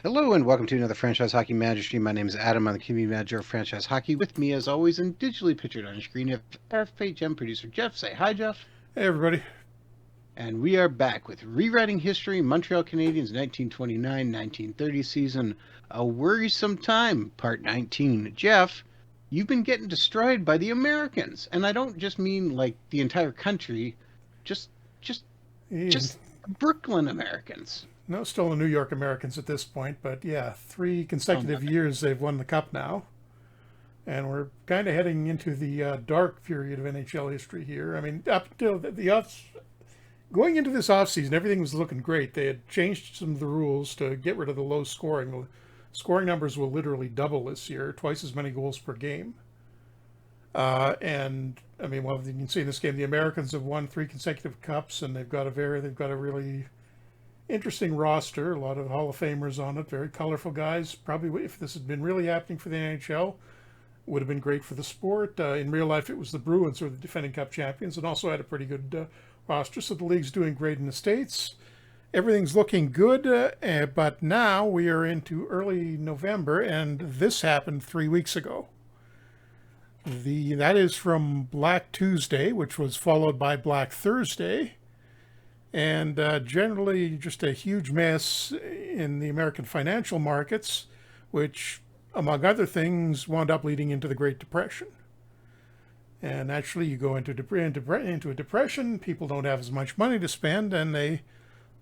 Hello and welcome to another Franchise Hockey Manager stream. My name is Adam. I'm the Community Manager of Franchise Hockey. With me, as always, and digitally pictured on screen, you have FHM producer Jeff. Say hi, Jeff. Hey, everybody. And we are back with Rewriting History, Montreal Canadiens 1929-1930 season, A Worrisome Time, Part 19. Jeff, you've been getting destroyed by the Americans. And I don't just mean like the entire country, just just And just Brooklyn Americans. no, still the New York Americans at this point, but yeah, three Oh, consecutive years they've won the Cup now. And we're kind of heading into the dark period of NHL history here. I mean, up till going into this offseason, everything was looking great. They had changed some of the rules to get rid of the low scoring. The scoring numbers will literally double this year, twice as many goals per game. And I mean, well, you can see in this game, the Americans have won three consecutive cups, and they've got a really interesting roster. A lot of Hall of Famers on it, very colorful guys. Probably, if this had been really happening for the NHL, would have been great for the sport. In real life, it was the Bruins who were the defending Cup champions, and also had a pretty good roster. So the league's doing great in the States. Everything's looking good, but now we are into early November, and this happened 3 weeks ago. That is from Black Tuesday, which was followed by Black Thursday, and generally just a huge mess in the American financial markets, which, among other things, wound up leading into the Great Depression. And actually, you go into a depression, people don't have as much money to spend, and they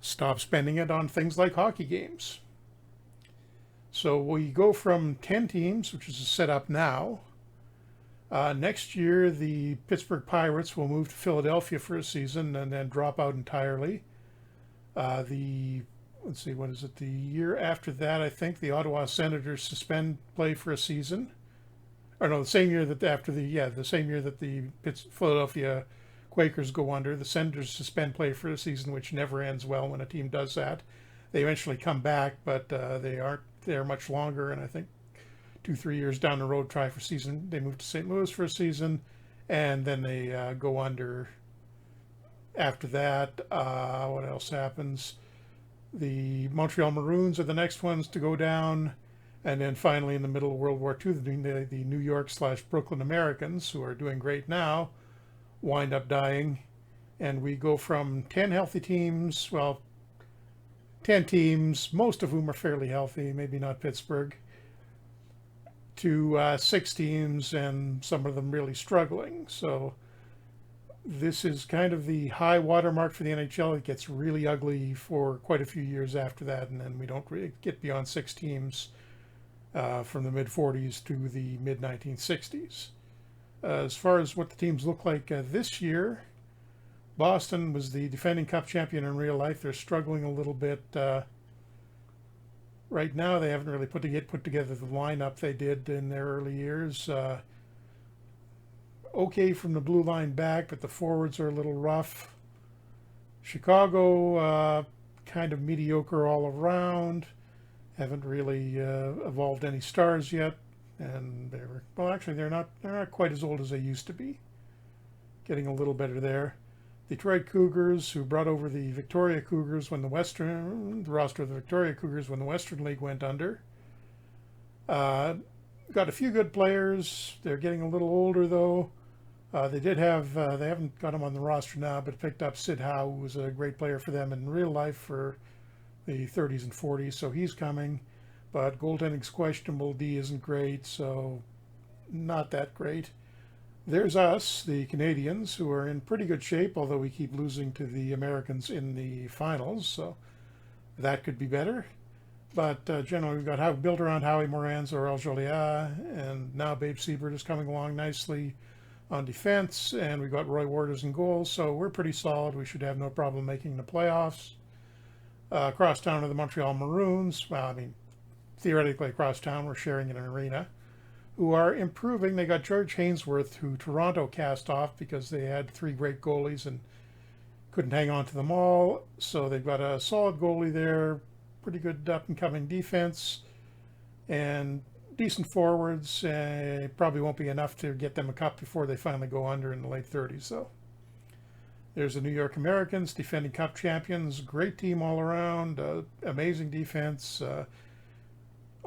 stop spending it on things like hockey games. So we go from 10 teams, which is the setup now. Next year, the Pittsburgh Pirates will move to Philadelphia for a season and then drop out entirely. Let's see, what is it? The year after that, I think the Ottawa Senators suspend play for a season. Or no, the same year that the Philadelphia Quakers go under, the Senators suspend play for a season, which never ends well when a team does that. They eventually come back, but they aren't there much longer, and I think 2-3 years down the road, try for season. They move to St. Louis for a season, and then they go under. After that, what else happens? The Montreal Maroons are the next ones to go down, and then finally, in the middle of World War II, the New York/Brooklyn Americans, who are doing great now, wind up dying, and we go from 10 healthy teams, well, 10 teams, most of whom are fairly healthy, maybe not Pittsburgh, to 6 teams, and some of them really struggling. So this is kind of the high watermark for the NHL. It gets really ugly for quite a few years after that, and then we don't really get beyond 6 teams from the mid-40s to the mid-1960s. As far as what the teams look like this year, Boston was the defending Cup champion in real life. They're struggling a little bit. Right now, they haven't really put together the lineup they did in their early years. Okay from the blue line back, but the forwards are a little rough. Chicago, kind of mediocre all around. Haven't really evolved any stars yet, and they're not quite as old as they used to be. Getting a little better there. Detroit Cougars, who brought over the Victoria Cougars when the roster of the Victoria Cougars when the Western League went under. Got a few good players. They're getting a little older, though. They haven't got him on the roster now, but picked up Sid Howe, who was a great player for them in real life for the 30s and 40s, so he's coming. But goaltending's questionable. D isn't great, so not that great. There's us, the Canadians, who are in pretty good shape, although we keep losing to the Americans in the finals, so that could be better. But generally, we've got built around Howie Moran's or El Joliat, and now Babe Siebert is coming along nicely on defense, and we've got Roy Waters in goals, so we're pretty solid. We should have no problem making the playoffs. Across town are the Montreal Maroons. Well, I mean, theoretically across town, we're sharing an arena, who are improving. They got George Hainsworth, who Toronto cast off because they had 3 great goalies and couldn't hang on to them all. So they've got a solid goalie there, pretty good up-and-coming defense, and decent forwards. Probably won't be enough to get them a cup before they finally go under in the late 30s, though. There's the New York Americans, defending Cup champions. Great team all around, amazing defense.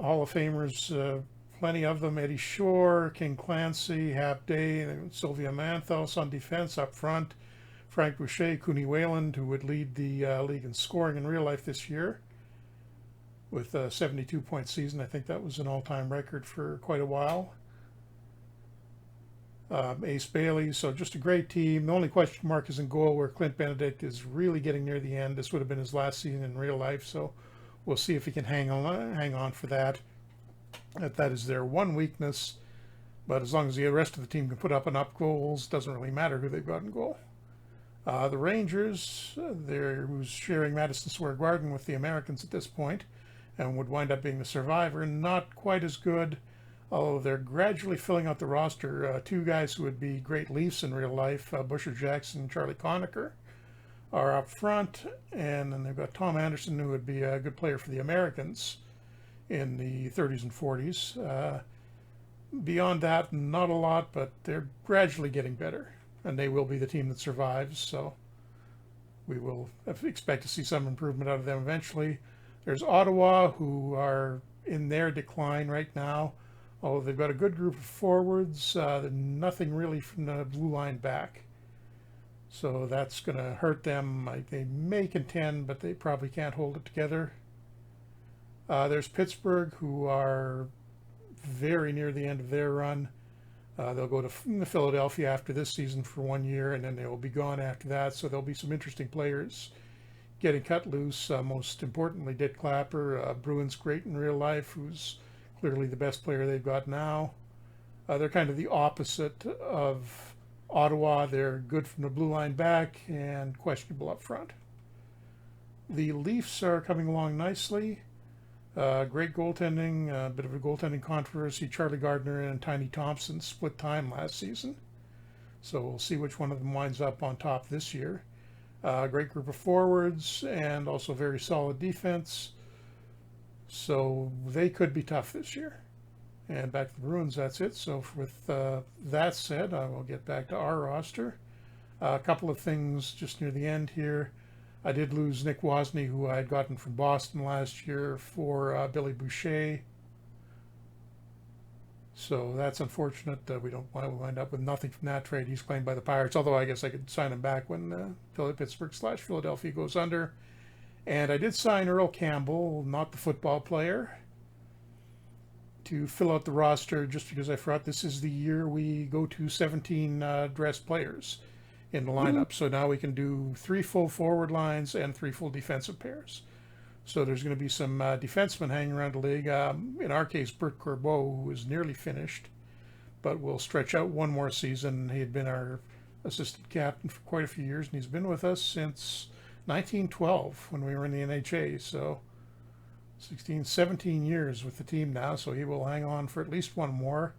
Hall of Famers, plenty of them. Eddie Shore, King Clancy, Hap Day, Sylvia Manthos on defense up front. Frank Boucher, Cooney Wayland, who would lead the league in scoring in real life this year with a 72-point season. I think that was an all-time record for quite a while. Ace Bailey, so just a great team. The only question mark is in goal, where Clint Benedict is really getting near the end. This would have been his last season in real life, so we'll see if he can hang on for that. That is their one weakness, but as long as the rest of the team can put up enough goals, doesn't really matter who they've got in goal. The Rangers, they're who's sharing Madison Square Garden with the Americans at this point, and would wind up being the survivor. Not quite as good, although they're gradually filling out the roster. Two guys who would be great Leafs in real life, Busher Jackson and Charlie Conacher, are up front, and then they've got Tom Anderson, who would be a good player for the Americans in the 30s and 40s. Beyond that, not a lot, but they're gradually getting better, and they will be the team that survives, so we will expect to see some improvement out of them eventually. There's Ottawa, who are in their decline right now, although they've got a good group of forwards. Nothing really from the blue line back, so that's going to hurt them. They may contend, but they probably can't hold it together. There's Pittsburgh, who are very near the end of their run. They'll go to Philadelphia after this season for 1 year, and then they will be gone after that. So there'll be some interesting players getting cut loose. Most importantly, Dick Clapper, Bruins great in real life, who's clearly the best player they've got now. They're kind of the opposite of Ottawa. They're good from the blue line back and questionable up front. The Leafs are coming along nicely. Great goaltending, a bit of a goaltending controversy. Charlie Gardner and Tiny Thompson split time last season, so we'll see which one of them winds up on top this year. Great group of forwards and also very solid defense, so they could be tough this year. And back to the Bruins, that's it. So with that said, I will get back to our roster. A couple of things just near the end here. I did lose Nick Wozni, who I had gotten from Boston last year, for Billy Boucher. So that's unfortunate. We don't want to wind up with nothing from that trade. He's claimed by the Pirates, although I guess I could sign him back when Pittsburgh/Philadelphia goes under. And I did sign Earl Campbell, not the football player, to fill out the roster, just because I forgot this is the year we go to 17 dressed players in the lineup. So now we can do 3 full forward lines and 3 full defensive pairs. So there's going to be some defensemen hanging around the league. In our case, Bert Corbeau, who is nearly finished, but will stretch out 1 more season. He had been our assistant captain for quite a few years, and he's been with us since 1912 when we were in the NHA. So 17 years with the team now, so he will hang on for at least 1 more.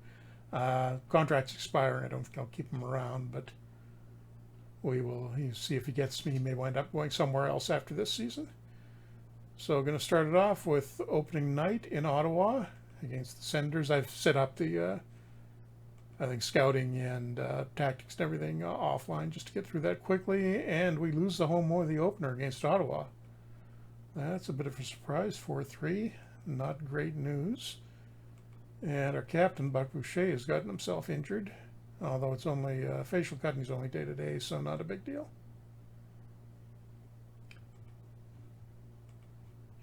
Contract's expiring. I don't think I'll keep him around, but we will see if he gets me. He may wind up going somewhere else after this season. So going to start it off with opening night in Ottawa against the Senators. I've set up the, I think, scouting and tactics and everything offline just to get through that quickly. And we lose the home or the opener against Ottawa. That's a bit of a surprise, 4-3. Not great news. And our captain, Buck Boucher, has gotten himself injured. Although it's only facial cut and he's only day-to-day, so not a big deal.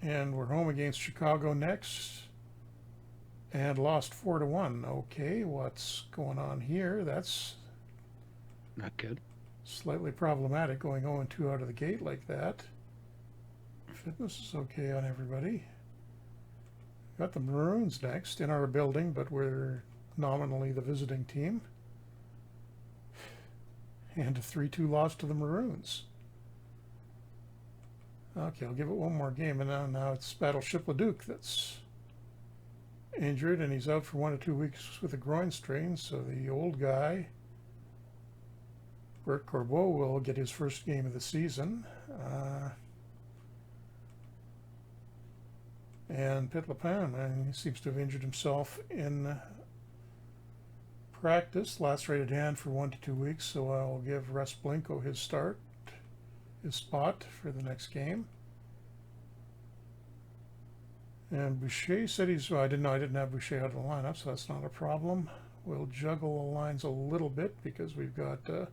And we're home against Chicago next. And lost 4-1. Okay, what's going on here? That's not good. Slightly problematic, going 0-2 out of the gate like that. Fitness is okay on everybody. Got the Maroons next in our building, but we're nominally the visiting team. And a 3-2 loss to the Maroons. Okay, I'll give it 1 more game, and now it's Battleship Leduc that's injured, and he's out for 1 to 2 weeks with a groin strain. So the old guy, Bert Corbeau, will get his first game of the season. And Pit Lapin, he seems to have injured himself in practice, lacerated hand for 1 to 2 weeks, so I'll give Russ Blinko his spot for the next game. And Boucher said he's, well, I didn't know, I didn't have Boucher out of the lineup, so that's not a problem. We'll juggle the lines a little bit because we've got a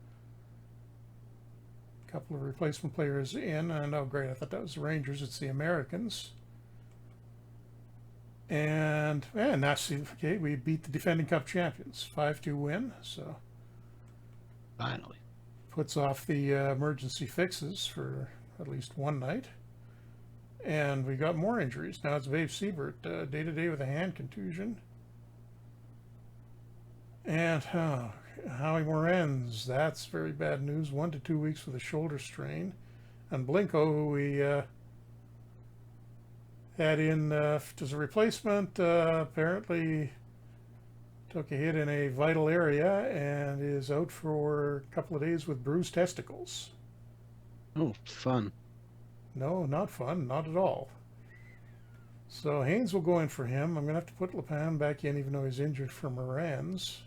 couple of replacement players in. And oh, great, I thought that was the Rangers. It's the Americans. And that's okay. We beat the defending Cup champions, 5-2 win. So Finally. puts off the emergency fixes for at least one night. And we got more injuries. Now it's Vabe Siebert, day to day with a hand contusion. And Howie Morenz, that's very bad news. 1 to 2 weeks with a shoulder strain. And Blinko, who we had in as a replacement, apparently took a hit in a vital area and is out for a couple of days with bruised testicles. Oh, fun. No, not fun, not at all. So Haynes will go in for him. I'm going to have to put Lepin back in even though he's injured for Moran's.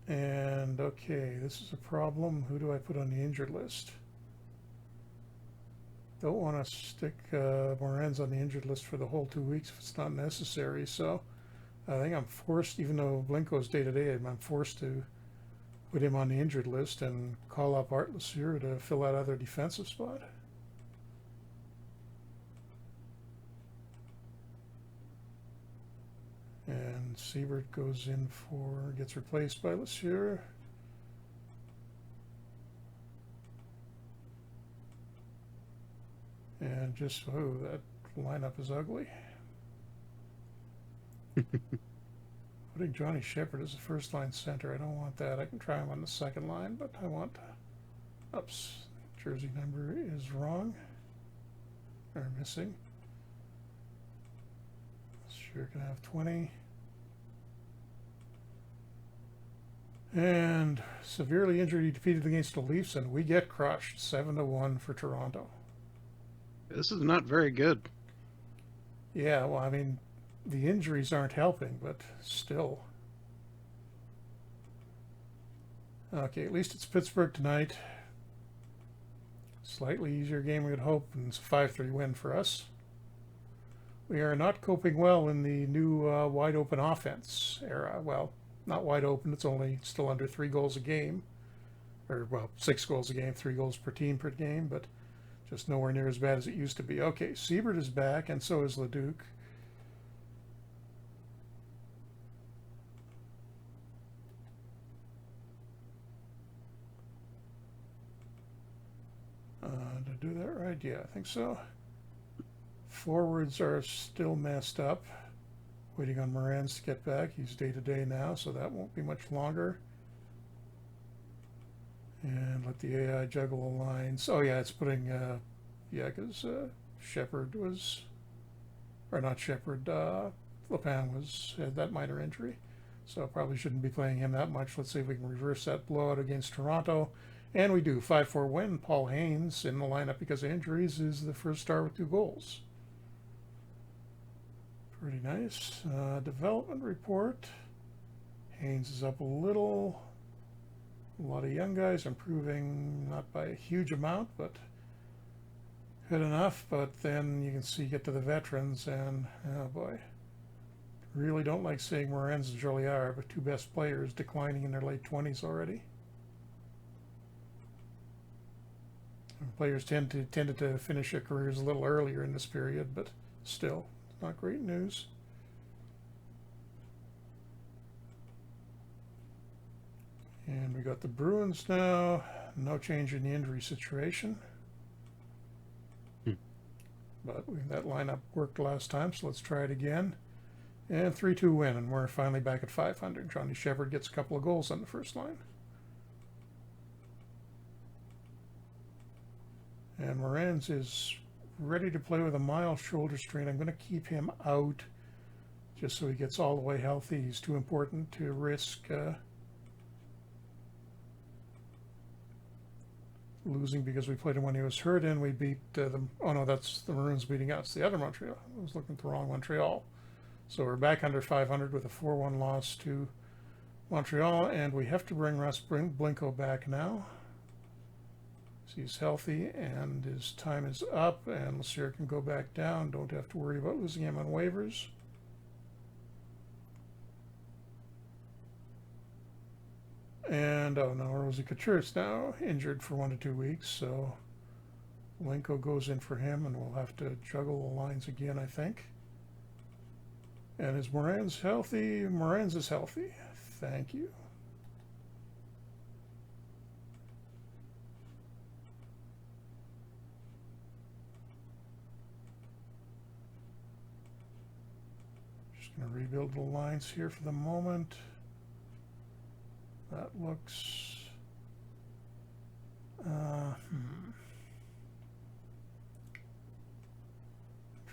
And okay, this is a problem. Who do I put on the injured list? Don't want to stick Moran's on the injured list for the whole 2 weeks if it's not necessary. So I think I'm forced, even though Blinko's day to day, I'm forced to put him on the injured list and call up Art Lassure to fill that other defensive spot. And Siebert goes in for, gets replaced by Lassure. And just, oh, that lineup is ugly. Putting Johnny Shepard as a first line center, I don't want that. I can try him on the second line, but I want, oops, jersey number is wrong, or missing. Sure can have 20. And severely injured, he defeated against the Leafs, and we get crushed 7-1 for Toronto. This is not very good. Yeah, well, I mean, the injuries aren't helping, but still. Okay, at least it's Pittsburgh tonight. Slightly easier game we would hope, and it's a 5-3 win for us. We are not coping well in the new wide open offense era. Well, not wide open, it's only still under 3 goals a game. Or, well, 6 goals a game, 3 goals per team per game, but just nowhere near as bad as it used to be. Okay, Siebert is back, and so is Leduc. Did I do that right? Yeah, I think so. Forwards are still messed up. Waiting on Moran's to get back. He's day to day now, so that won't be much longer. And let the AI juggle the lines. Oh yeah, it's putting, yeah, because Shepard was, or not Shepard, Lepin had that minor injury. So probably shouldn't be playing him that much. Let's see if we can reverse that blowout against Toronto. And we do. 5-4 win. Paul Haynes in the lineup because of injuries is the first star with 2 goals. Pretty nice. Development report. Haynes is up a little. A lot of young guys improving, not by a huge amount, but good enough. But then you can see, get to the veterans, and oh boy, really don't like seeing Morenz and Joliard, but 2 best players, declining in their late 20s already. And players tended to finish their careers a little earlier in this period, but still, not great news. And we got the Bruins now. No change in the injury situation. But that lineup worked last time, so let's try it again. And 3-2 win, and we're finally back at 500. Johnny Shepard gets a couple of goals on the first line. And Moranz is ready to play with a mild shoulder strain. I'm going to keep him out just so he gets all the way healthy. He's too important to risk losing because we played him when he was hurt, and we beat them. Oh no, that's the Maroons beating us. The other Montreal. I was looking at the wrong Montreal. So we're back under 500 with a 4-1 loss to Montreal, and we have to bring Russ Blinko back now. He's healthy, and his time is up, and Lassier can go back down. Don't have to worry about losing him on waivers. And, oh no, Rosie Couture's now injured for 1 to 2 weeks, so Lenko goes in for him, and we'll have to juggle the lines again, I think. And is Moran's healthy? Moran's is healthy. Thank you. Just going to rebuild the lines here for the moment. That looks...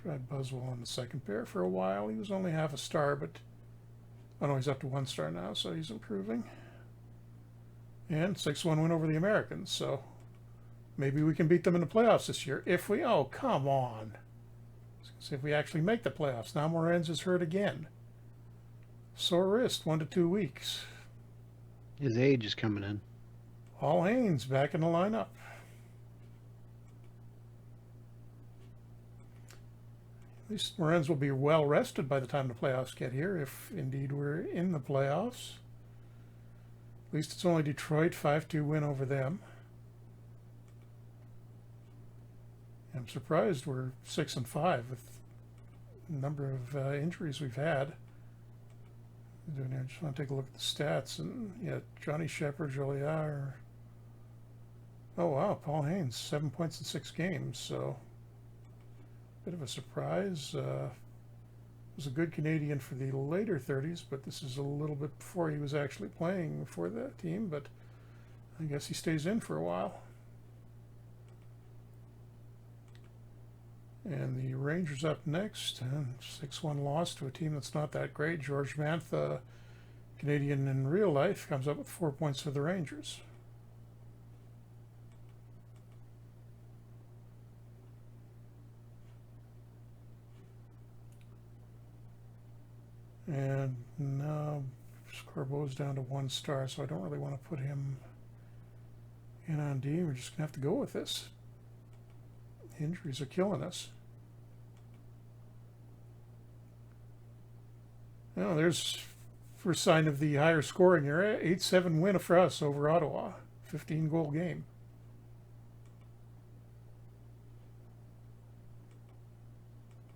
Tried Buswell on the second pair for a while. He was only half a star, but... Oh no, he's up to 1 star now, so he's improving. And 6-1 win over the Americans, so... Maybe we can beat them in the playoffs this year. If we... Oh, come on. See if we actually make the playoffs. Now Moran's is hurt again. Sore wrist, 1 to 2 weeks. His age is coming in. Paul Haynes back in the lineup. At least Moran's will be well rested by the time the playoffs get here, if indeed we're in the playoffs. At least it's only Detroit, 5-2 win over them. I'm surprised we're 6-5 with the number of injuries we've had. I just want to take a look at the stats, and yeah, Johnny Shepard, Joliard. Oh wow, Paul Haynes, 7 points in 6 games, so bit of a surprise. Was a good Canadian for the later 30s, but this is a little bit before he was actually playing for that team, but I guess he stays in for a while. And the Rangers up next, 6-1 loss to a team that's not that great. George Mantha, Canadian in real life, comes up with 4 points for the Rangers. And now Scorbo's down to 1 star, so I don't really want to put him in on D. We're just going to have to go with this. Injuries are killing us. Now, there's first sign of the higher scoring era. 8-7 win for us over Ottawa. 15-goal game.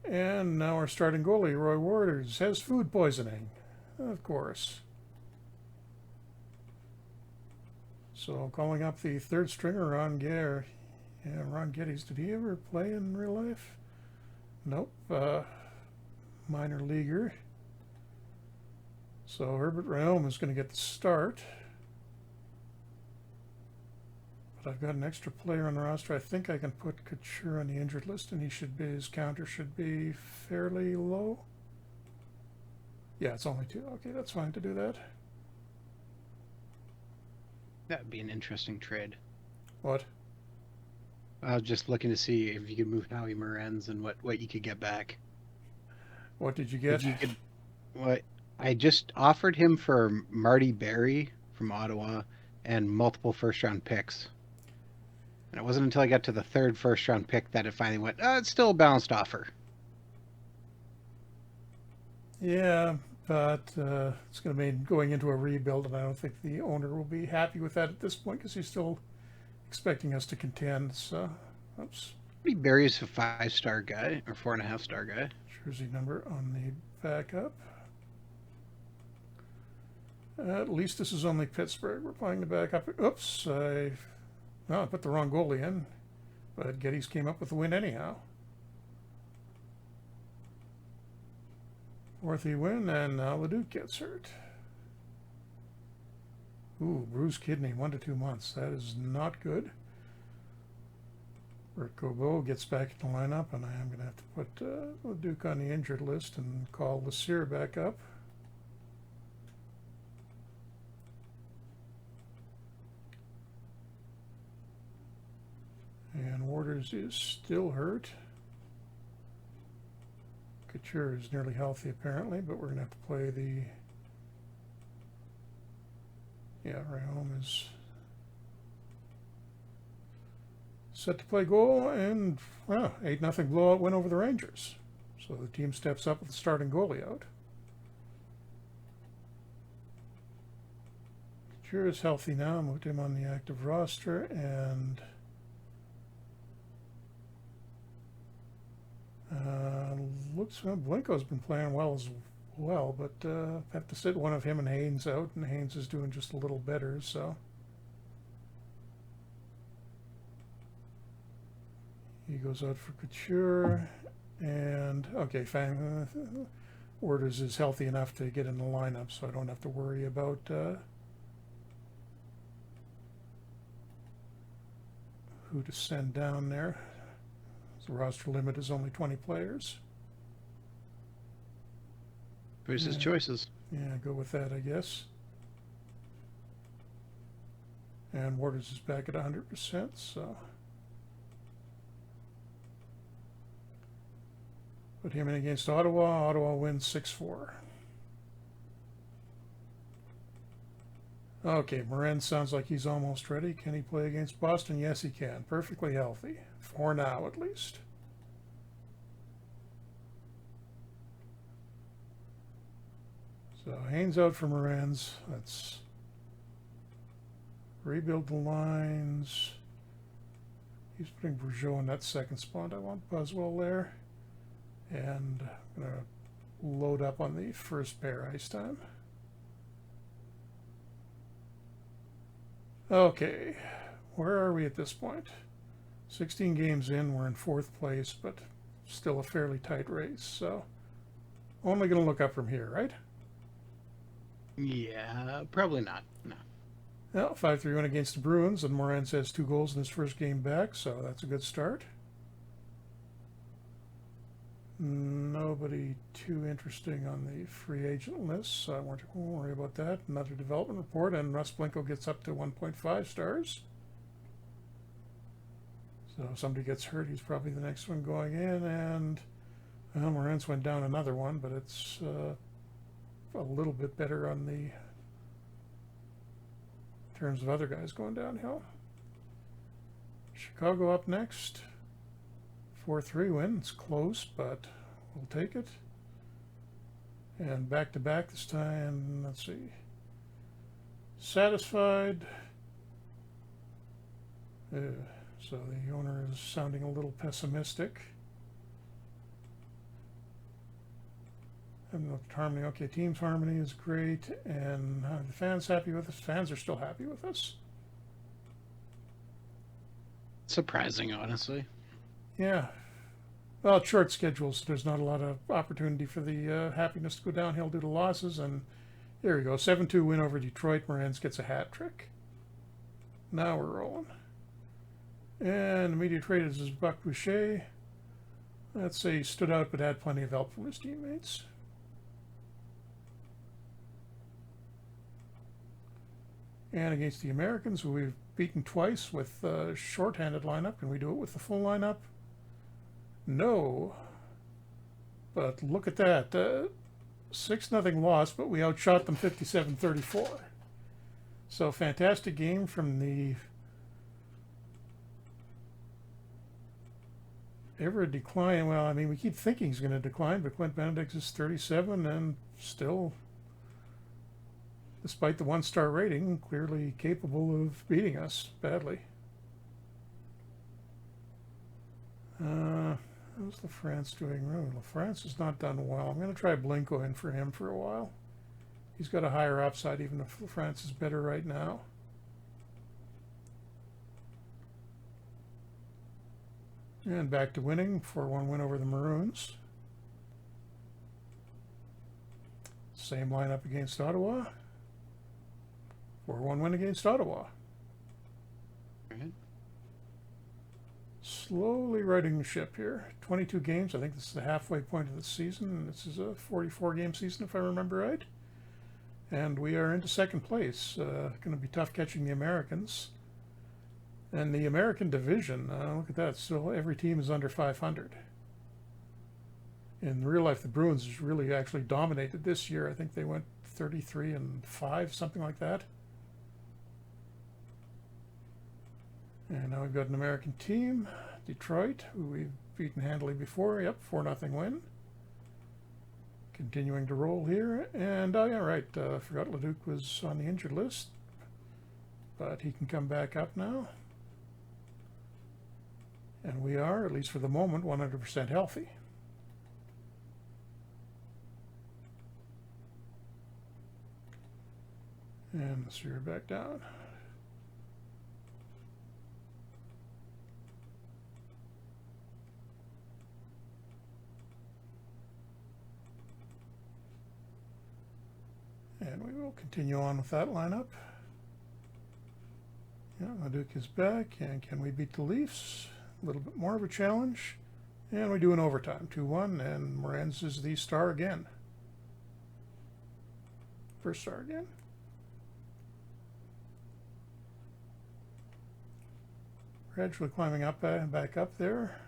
And now our starting goalie, Roy Waters, has food poisoning. Of course. So calling up the third stringer, Ron Gare. Yeah, Ron Geddes. Did he ever play in real life? Nope. Minor leaguer. So Herbert Realm is going to get the start. But I've got an extra player on the roster. I think I can put Couture on the injured list, and he should be, his counter should be fairly low. Yeah, it's only 2. Okay, that's fine to do that. That would be an interesting trade. What? I was just looking to see if you could move Howie Moran's and what you could get back. What did you get? What? I just offered him for Marty Berry from Ottawa and multiple first-round picks. And it wasn't until I got to the 3rd first-round pick that it finally went, it's still a balanced offer. Yeah, but it's going to mean going into a rebuild, and I don't think the owner will be happy with that at this point because he's still expecting us to contend. So, oops. Marty Berry's a 5-star guy, or 4.5-star guy. Jersey number on the backup. At least this is only Pittsburgh. We're playing the backup. Oops, I put the wrong goalie in, but Geddes came up with the win anyhow. 4th win, and now Leduc gets hurt. Ooh, bruised kidney, 1 to 2 months. That is not good. Bert Cobo gets back in the lineup, and I am going to have to put Leduc on the injured list and call Lassier back up. And Waters is still hurt. Couture is nearly healthy apparently, but we're going to have to play the... Yeah, Rayom is... set to play goal, and, well, 8-0 blowout win over the Rangers. So the team steps up with the starting goalie out. Couture is healthy now. Moved him on the active roster, and looks like Blinko's been playing well as well, but have to sit one of him and Haynes out, and Haynes is doing just a little better, so he goes out for Couture. And okay, fine. Orders is healthy enough to get in the lineup, so I don't have to worry about who to send down there. The roster limit is only 20 players. Choices, choices. Yeah, go with that, I guess. And Waters is back at 100%, so put him in against Ottawa. Ottawa wins 6-4. Okay, Morin sounds like he's almost ready. Can he play against Boston? Yes, he can. Perfectly healthy. For now, at least. So Haynes out for Morin's. Let's rebuild the lines. He's putting Bourgeot in that second spot. I want Buswell there. And I'm going to load up on the first pair ice time. Okay, where are we at this point? 16 games in, we're in 4th place, but still a fairly tight race, so only going to look up from here, right? Yeah, probably not. No. Well, 5-3 win against the Bruins, and Morin has 2 goals in his first game back, so that's a good start. Nobody too interesting on the free agent list, so I won't worry about that. Another development report, and Russ Blinko gets up to 1.5 stars. So if somebody gets hurt, he's probably the next one going in, and well, Morin's went down another one, but it's a little bit better on the in terms of other guys going downhill. Chicago up next. 4-3 win. It's close, but we'll take it. And back-to-back this time. Let's see. Satisfied. So the owner is sounding a little pessimistic. Haven't looked at harmony. Okay, team's harmony is great. And the fans happy with us? Fans are still happy with us. Surprising, honestly. Yeah. Well, short schedules. There's not a lot of opportunity for the happiness to go downhill due to losses. And here we go. 7-2 win over Detroit. Morin's gets a hat trick. Now we're rolling. And immediate trade is Buck Boucher. Let's say he stood out but had plenty of help from his teammates. And against the Americans, who we've beaten twice with a shorthanded lineup. Can we do it with the full lineup? No. But look at that. 6-0 loss, but we outshot them 57-34. So fantastic game from the ever decline. Well, I mean, we keep thinking he's going to decline, but Quint Benedict is 37 and still, despite the 1-star rating, clearly capable of beating us badly. How's the France doing? Well, France has not done well. I'm going to try Blinko in for him for a while. He's got a higher upside, even if France is better right now. And back to winning. 4-1 win over the Maroons. Same lineup against Ottawa. 4-1 win against Ottawa. Right. Slowly righting the ship here. 22 games. I think this is the halfway point of the season. This is a 44-game season, if I remember right. And we are into second place. Going to be tough catching the Americans. And the American division, look at that. Still, every team is under 500. In real life, the Bruins has really actually dominated this year. I think they went 33-5, something like that. And now we've got an American team, Detroit, who we've beaten handily before. Yep, 4-0 win. Continuing to roll here. And, oh yeah, right, forgot Leduc was on the injured list. But he can come back up now. And we are, at least for the moment, 100% healthy. And let's steer back down. And we will continue on with that lineup. Yeah, Leduc is back. And can we beat the Leafs? A little bit more of a challenge. And we do an overtime, 2-1, and Morenz is the star again. First star again. Gradually climbing up, back up there.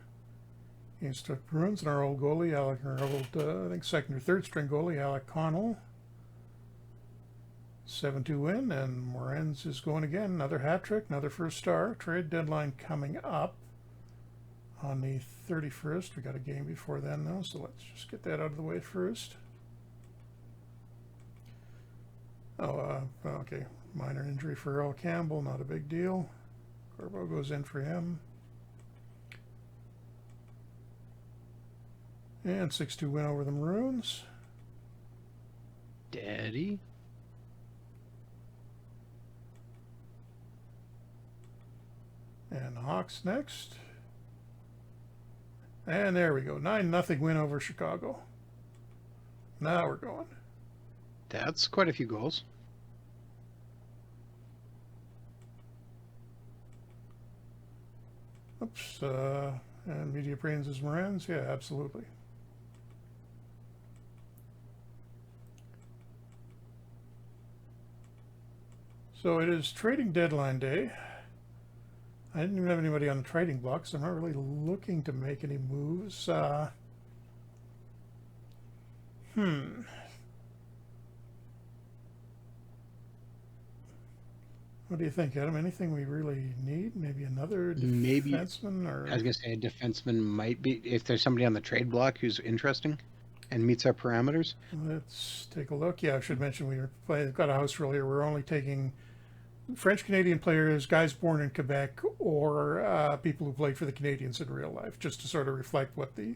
Against the Bruins and our old goalie, I think second or third string goalie, Alec Connell. 7-2 win, and Morenz is going again. Another hat trick, another first star. Trade deadline coming up on the 31st. We got a game before then, though, so let's just get that out of the way first. Oh, okay. Minor injury for Earl Campbell, not a big deal. Corbo goes in for him. And 6-2 win over the Maroons. Daddy. And the Hawks next. And there we go. 9-0 win over Chicago. Now we're going. That's quite a few goals. Oops. And Media Brains is Morenz. Yeah, absolutely. So it is trading deadline day. I didn't even have anybody on the trading block, so I'm not really looking to make any moves. What do you think, Adam? Anything we really need? Maybe another defenseman? Or I was going to say a defenseman might be, if there's somebody on the trade block who's interesting and meets our parameters. Let's take a look. Yeah, I should mention we've got a house rule here. We're only taking French-Canadian players, guys born in Quebec, or people who played for the Canadiens in real life, just to sort of reflect what the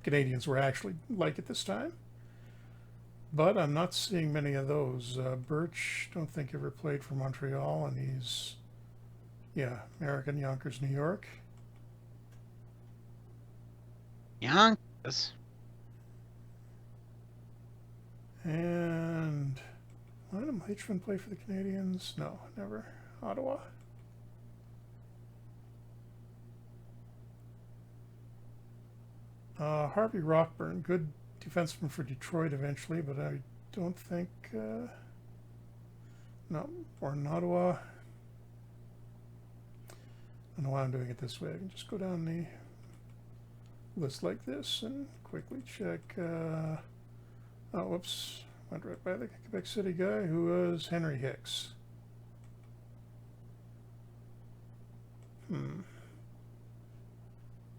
Canadiens were actually like at this time. But I'm not seeing many of those. Birch, don't think ever played for Montreal, and he's, yeah, American, Yonkers, New York. Yonkers. And Adam Hitchman play for the Canadiens? No, never. Ottawa. Harvey Rockburn, good defenseman for Detroit eventually, but I don't think, no, or in Ottawa. I don't know why I'm doing it this way. I can just go down the list like this and quickly check. Oh, whoops. Went right by the Quebec City guy who was Henry Hicks.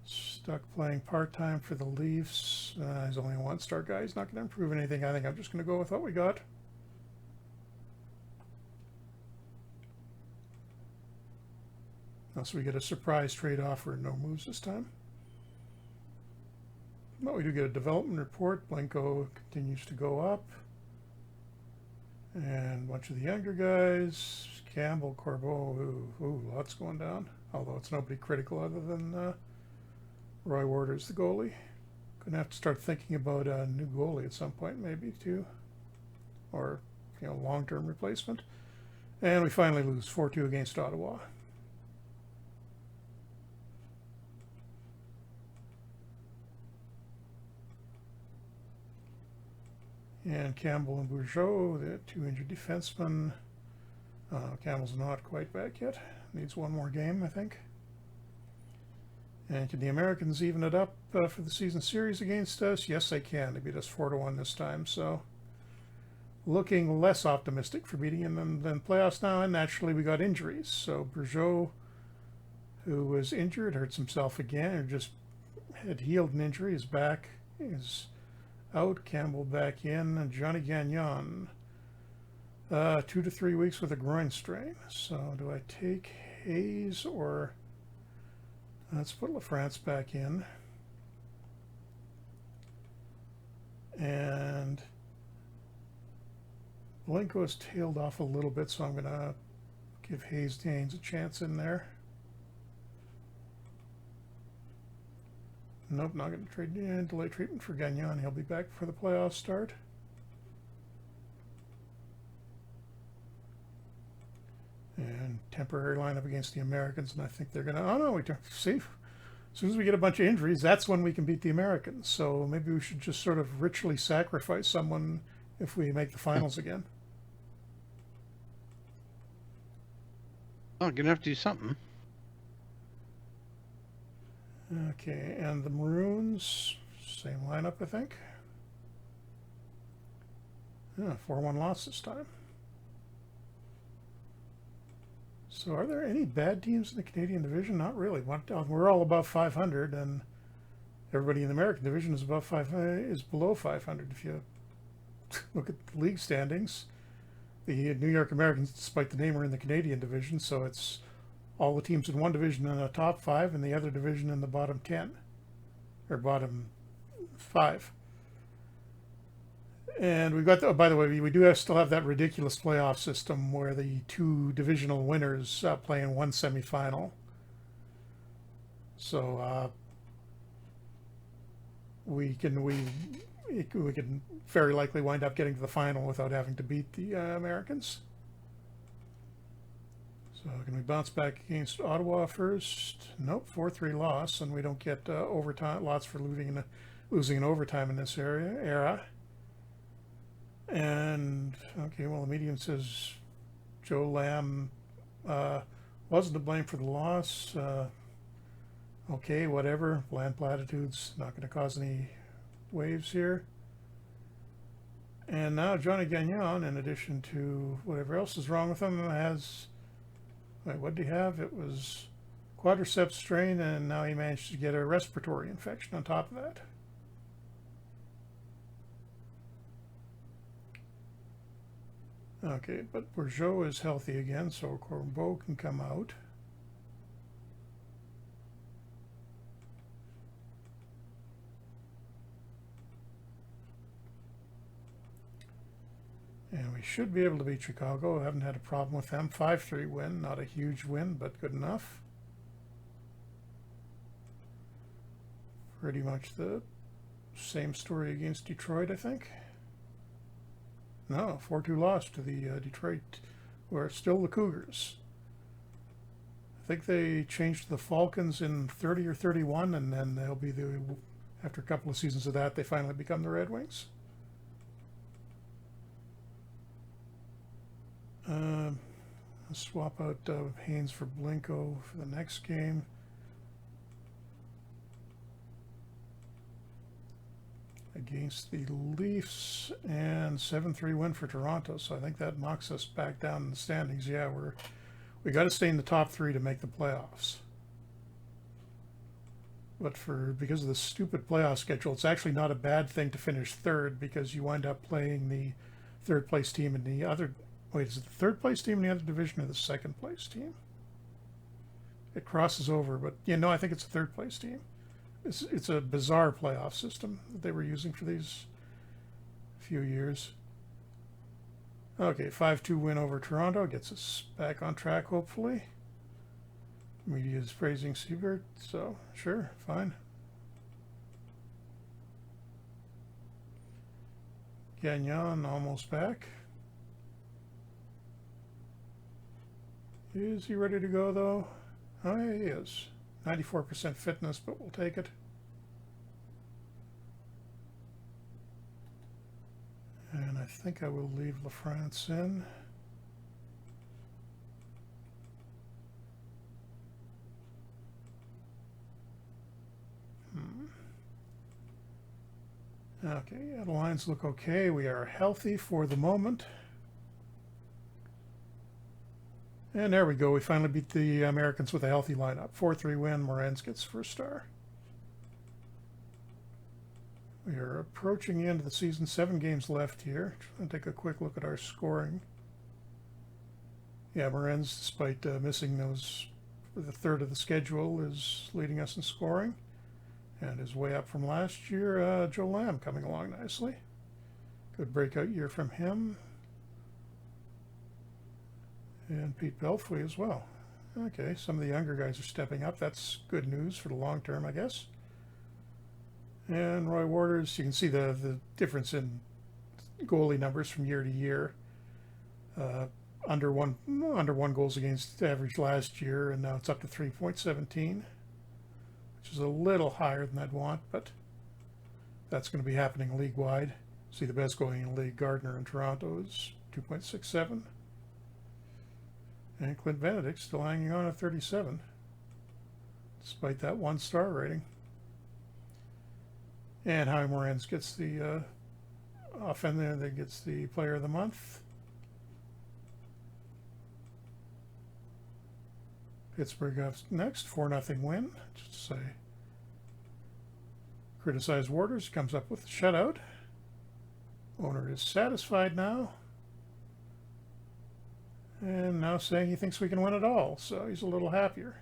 Stuck playing part-time for the Leafs. He's only a one-star guy. He's not going to improve anything. I think I'm just going to go with what we got. Unless we get a surprise trade offer and no moves this time. But we do get a development report. Blanco continues to go up. And a bunch of the younger guys. Campbell, Corbeau, ooh, lots going down. Although it's nobody critical other than Roy Warder's the goalie. Gonna have to start thinking about a new goalie at some point, maybe, too. Or, long-term replacement. And we finally lose 4-2 against Ottawa. And Campbell and Bourgeot, the two injured defensemen. Campbell's not quite back yet. Needs one more game, I think. And can the Americans even it up for the season series against us? Yes, they can. They beat us 4-1 this time, so looking less optimistic for beating them than playoffs now. And naturally, we got injuries. So Bourgeot who was injured, hurts himself again, or just had healed an injury. His back is out. Campbell back in. And Johnny Gagnon, 2 to 3 weeks with a groin strain. So do I take Hayes or let's put LaFrance back in? And Blanco's tailed off a little bit, so I'm going to give Hayes a chance in there. Nope, not going to trade delay treatment for Gagnon. He'll be back before the playoffs start. And temporary lineup against the Americans, and I think they're going to. Oh no, we see. As soon as we get a bunch of injuries, that's when we can beat the Americans. So maybe we should just sort of ritually sacrifice someone if we make the finals again. Oh, gonna have to do something. Okay, and the Maroons, same lineup, I think. Yeah, 4-1 loss this time. So are there any bad teams in the Canadian division? Not really. We're all above 500, and everybody in the American division is below 500. If you look at the league standings, the New York Americans, despite the name, are in the Canadian division, so it's all the teams in one division in the top 5 and the other division in the bottom 10, or bottom 5. And we've got, by the way, we do still have that ridiculous playoff system where the 2 divisional winners play in one semifinal. So we can very likely wind up getting to the final without having to beat the Americans. So can we bounce back against Ottawa first? Nope, 4-3 loss, and we don't get overtime lots for losing in overtime in this era. And okay, well, the medium says Joe Lamb wasn't to blame for the loss. Okay, whatever. Land platitudes, not going to cause any waves here. And now Johnny Gagnon, in addition to whatever else is wrong with him, has, wait, what did he have? It was quadriceps strain, and now he managed to get a respiratory infection on top of that. Okay, but Bourgeot is healthy again, so Corbeau can come out. And we should be able to beat Chicago. I haven't had a problem with them. 5-3 win, not a huge win, but good enough. Pretty much the same story against Detroit, I think. No, 4-2 loss to the Detroit, who are still the Cougars. I think they changed the Falcons in 30 or 31, and then they'll be after a couple of seasons of that, they finally become the Red Wings. Let's swap out Haynes for Blinko for the next game. Against the Leafs, and 7-3 win for Toronto. So I think that knocks us back down in the standings. Yeah, we got to stay in the top 3 to make the playoffs. But because of the stupid playoff schedule, it's actually not a bad thing to finish 3rd, because you wind up playing the 3rd place team in the other. Wait, is it the 3rd place team in the other division or the 2nd place team? It crosses over, but I think it's the 3rd place team. It's a bizarre playoff system that they were using for these few years. Okay, 5-2 win over Toronto gets us back on track, hopefully. Media is praising Seabird, so sure, fine. Gagnon almost back. Is he ready to go, though? Oh, yeah, he is. 94% fitness, but we'll take it. And I think I will leave LaFrance in. Okay, yeah, the lines look okay. We are healthy for the moment. And there we go. We finally beat the Americans with a healthy lineup. 4-3 win. Morenz gets first star. We are approaching the end of the season. 7 games left here. Trying to take a quick look at our scoring. Yeah, Morenz, despite missing those for the third of the schedule, is leading us in scoring. And is way up from last year. Joe Lamb coming along nicely. Good breakout year from him. And Pete Belfoy as well. Okay, some of the younger guys are stepping up. That's good news for the long term, I guess. And Roy Waters, you can see the difference in goalie numbers from year to year. Under one goals against average last year, and now it's up to 3.17, which is a little higher than I'd want, but that's going to be happening league-wide. See, the best goalie in the league, Gardner in Toronto, is 2.67. And Clint Benedict still hanging on at 37, despite that 1-star rating. And Howie Morenz gets the offender that gets the Player of the Month. Pittsburgh up next, 4-0 win. Just to say, criticize Waters, comes up with a shutout. Owner is satisfied now. And now saying he thinks we can win it all, so he's a little happier.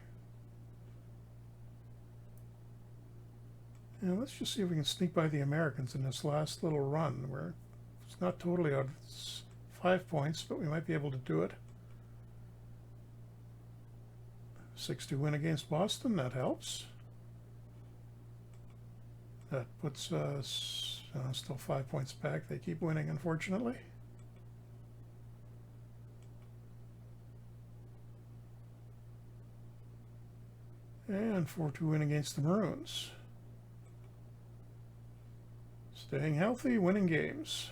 And let's just see if we can sneak by the Americans in this last little run, where it's not totally out. It's 5 points, but we might be able to do it. 6-2 win against Boston, that helps. That puts us still 5 points back. They keep winning, unfortunately. And 4-2 win against the Maroons. Staying healthy, winning games.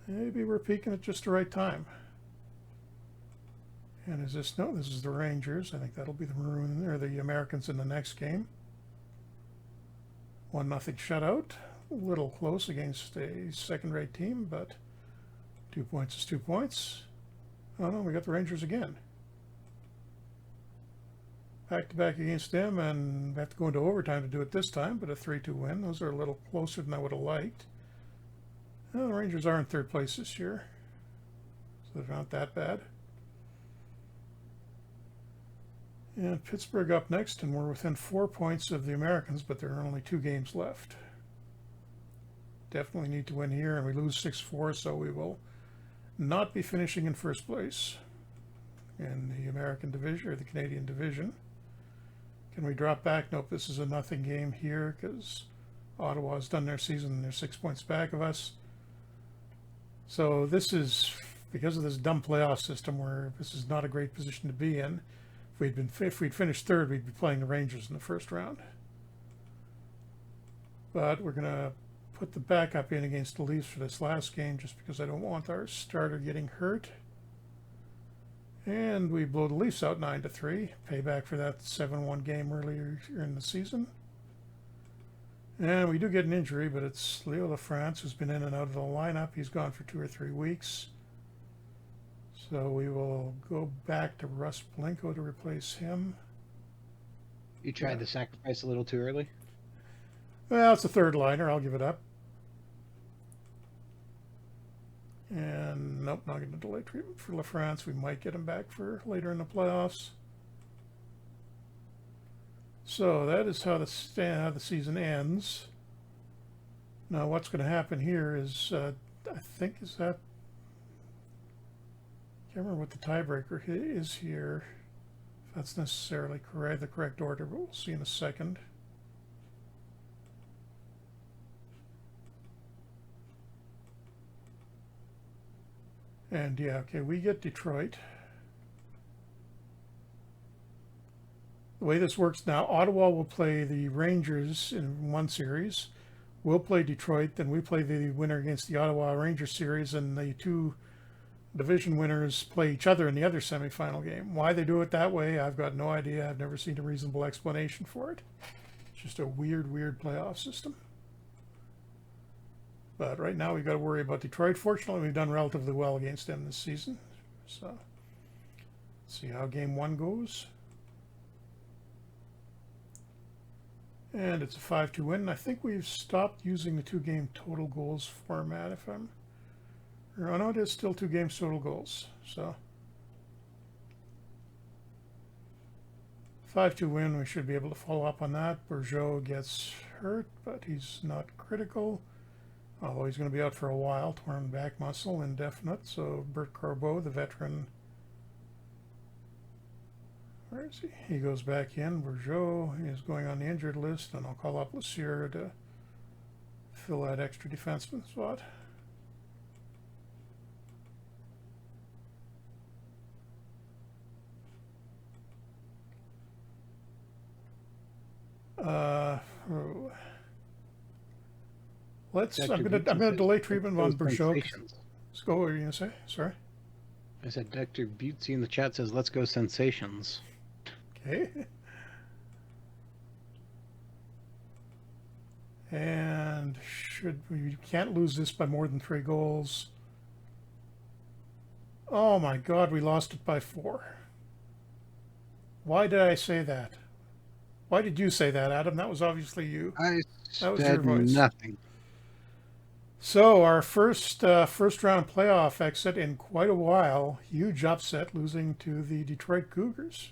Maybe we're peaking at just the right time. And is this, no, this is the Rangers. I think that'll be the Maroon or the Americans in the next game. 1-0 shutout. A little close against a second-rate team, but 2 points is 2 points. Oh no, we got the Rangers again. Back-to-back against them, and we have to go into overtime to do it this time, but a 3-2 win. Those are a little closer than I would have liked. Well, the Rangers are in third place this year, so they're not that bad. And Pittsburgh up next, and we're within 4 points of the Americans, but there are only 2 games left. Definitely need to win here, and we lose 6-4, so we will not be finishing in first place in the American division, or the Canadian division. Can we drop back? Nope, this is a nothing game here because Ottawa's done their season and they're 6 points back of us. So this is, because of this dumb playoff system where this is not a great position to be in. If we'd finished third, we'd be playing the Rangers in the first round. But we're going to put the backup in against the Leafs for this last game just because I don't want our starter getting hurt. And we blow the Leafs out 9-3. Payback for that 7-1 game earlier in the season. And we do get an injury, but it's Leo LaFrance who's been in and out of the lineup. He's gone for 2 or 3 weeks. So we will go back to Russ Blinko to replace him. You tried the sacrifice a little too early? Well, it's a third liner. I'll give it up. And nope, not going to delay treatment for LaFrance. We might get him back for later in the playoffs. So that is how the season ends. Now what's going to happen here is, I think, is that, I can't remember what the tiebreaker is here. If that's necessarily correct, the correct order, but we'll see in a second. And yeah, okay, we get Detroit. The way this works now, Ottawa will play the Rangers in one series. We'll play Detroit, then we play the winner against the Ottawa Rangers series, and the 2 division winners play each other in the other semifinal game. Why they do it that way, I've got no idea. I've never seen a reasonable explanation for it. It's just a weird playoff system. But right now we've got to worry about Detroit. Fortunately, we've done relatively well against them this season. So let's see how game one goes. And it's a 5-2 win. I think we've stopped using the 2-game total goals format. If I'm, or, oh no, it is still 2 games total goals. So 5-2 win. We should be able to follow up on that. Bourgeot gets hurt, but he's not critical. Although he's going to be out for a while, torn back muscle, indefinite. So Bert Corbeau, the veteran, where is he? He goes back in. Bourgeot is going on the injured list, and I'll call up Lassier to fill that extra defenseman spot. I'm gonna delay treatment on Bourgeot. Let's go. What were you gonna say? Sorry. I said Dr. Butesy in the chat says, "Let's go sensations." Okay. And we can't lose this by more than 3 goals. Oh my God, we lost it by 4. Why did I say that? Why did you say that, Adam? That was obviously you. I That was said your voice. nothing. So our first round playoff exit in quite a while. Huge upset, losing to the Detroit Cougars.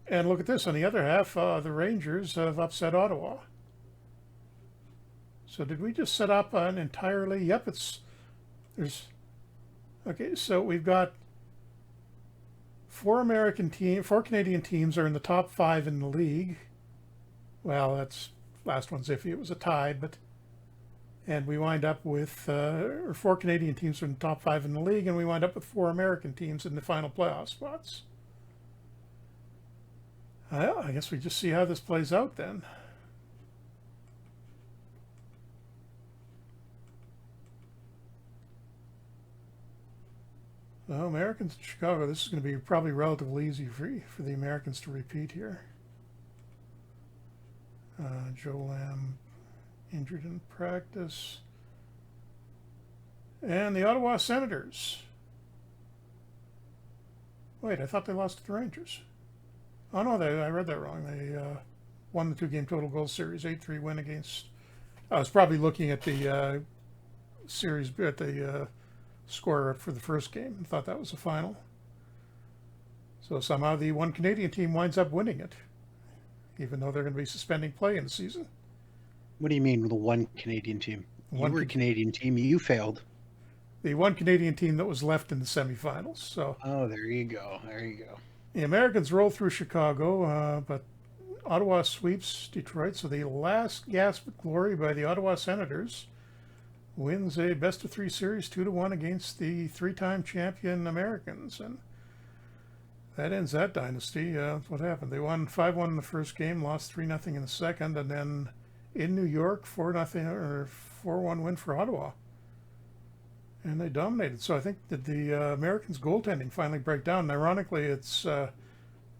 And look at this. On the other half, the Rangers have upset Ottawa. So did we just set up an entirely? Yep, okay. So we've got 4 Canadian teams are in the top 5 in the league. Well, that's last one's iffy. It was a tie, but. And we wind up with 4 Canadian teams are in the top 5 in the league, and we wind up with 4 American teams in the final playoff spots. Well, I guess we just see how this plays out then. Well, Americans in Chicago, this is going to be probably relatively easy for the Americans to repeat here. Joe Lamb injured in practice. And the Ottawa Senators. Wait, I thought they lost to the Rangers. Oh, no, I read that wrong. They won the 2-game total goals series, 8-3 win against... I was probably looking at the series, at the score for the first game, and thought that was the final. So somehow the 1 Canadian team winds up winning it, even though they're going to be suspending play in the season. What do you mean, the 1 Canadian team? You were a Canadian team. You failed. The 1 Canadian team that was left in the semifinals. So. Oh, there you go. There you go. The Americans roll through Chicago, but Ottawa sweeps Detroit. So the last gasp of glory by the Ottawa Senators wins a best-of-3 series 2-1 against the 3-time champion Americans, and that ends that dynasty. What happened? They won 5-1 in the first game, lost 3-0 in the second, and then in New York 4-0 or 4-1 win for Ottawa, and they dominated. So I think that the Americans' goaltending finally break down. And ironically, it's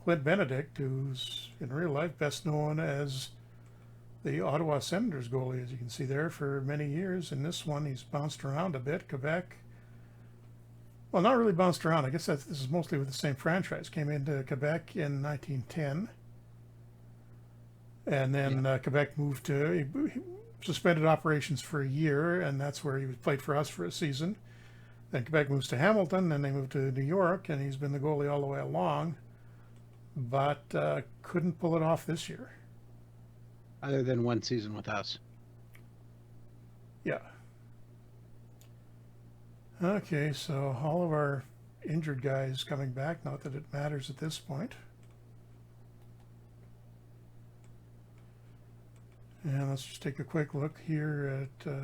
Clint Benedict, who's in real life best known as the Ottawa Senators goalie, as you can see there, for many years. In this one, he's bounced around a bit. Quebec, well, not really bounced around. I guess this is mostly with the same franchise. Came into Quebec in 1910. And then Quebec moved to, he suspended operations for a year, and that's where he played for us for a season. Then Quebec moves to Hamilton, then they moved to New York, and he's been the goalie all the way along, but couldn't pull it off this year. Other than 1 season with us. Yeah. Okay, so all of our injured guys coming back, not that it matters at this point. And let's just take a quick look here at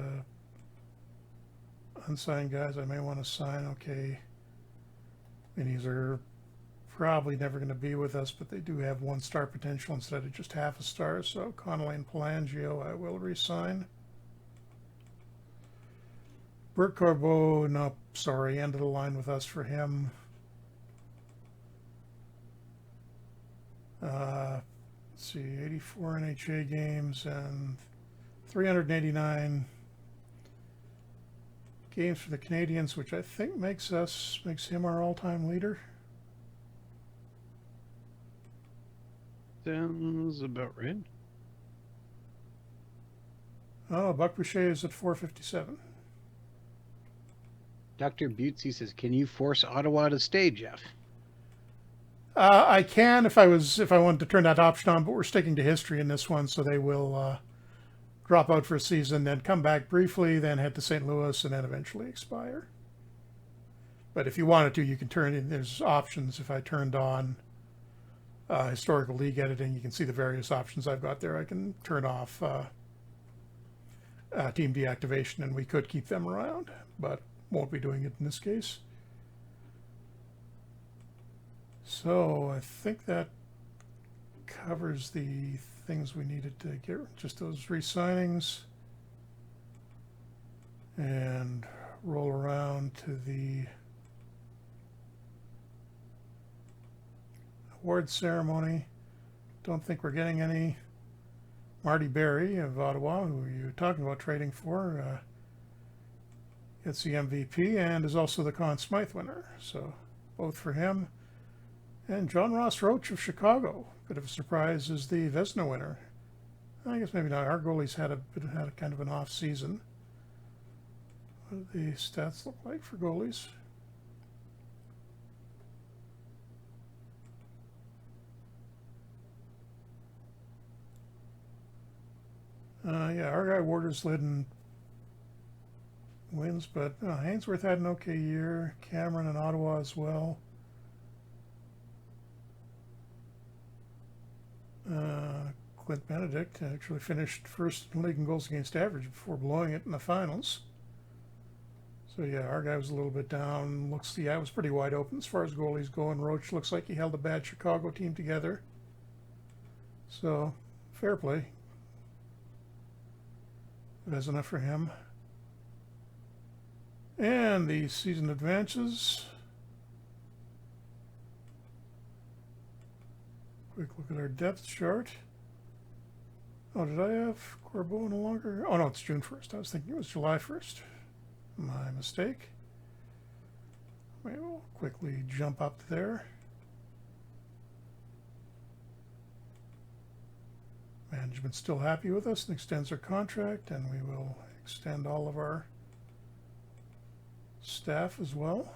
unsigned guys I may want to sign. Okay. And these are probably never going to be with us, but they do have 1-star potential instead of just half a star. So Connolly and Pelangio I will re-sign. Bert Corbeau, no, sorry, end of the line with us for him. Let's see, 84 NHA games and 389 games for the Canadiens, which I think makes him our all-time leader. Sounds about right. Oh, Buck Boucher is at 457. Dr. Buttsy says, "Can you force Ottawa to stay, Jeff?" I can if I wanted to turn that option on, but we're sticking to history in this one, so they will drop out for a season, then come back briefly, then head to St. Louis, and then eventually expire. But if you wanted to, you can turn in. There's options. If I turned on historical league editing, you can see the various options I've got there. I can turn off team deactivation, and we could keep them around, but won't be doing it in this case. So I think that covers the things we needed to get, just those re-signings, and roll around to the award ceremony. Don't think we're getting any. Marty Berry of Ottawa, who you were talking about trading for, gets the MVP and is also the Conn Smythe winner. So both for him. And John Ross Roach of Chicago, bit of a surprise, is the Vezina winner. I guess maybe not. Our goalies had a kind of an off season. What do the stats look like for goalies? Yeah, our guy Wardersliden wins, but Hainsworth had an okay year. Cameron in Ottawa as well. Clint Benedict actually finished first in the league in goals against average before blowing it in the finals. So yeah, our guy was a little bit down. It was pretty wide open as far as goalies go, and Roach looks like he held a bad Chicago team together. So fair play. Vezina for him. And the season advances. Quick look at our depth chart. Oh, did I have Corbeau no longer? Oh, no, it's June 1st. I was thinking it was July 1st. My mistake. We'll quickly jump up there. Management's still happy with us and extends our contract, and we will extend all of our staff as well.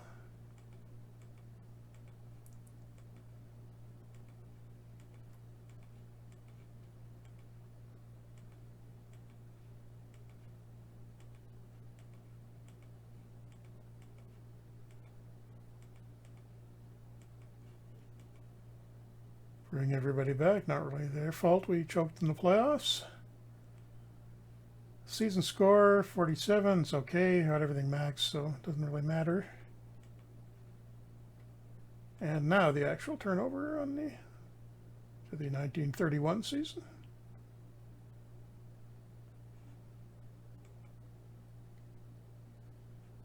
Bring everybody back. Not really their fault. We choked in the playoffs. Season score 47. It's okay. Got everything maxed, so it doesn't really matter. And now the actual turnover on the 1931 season.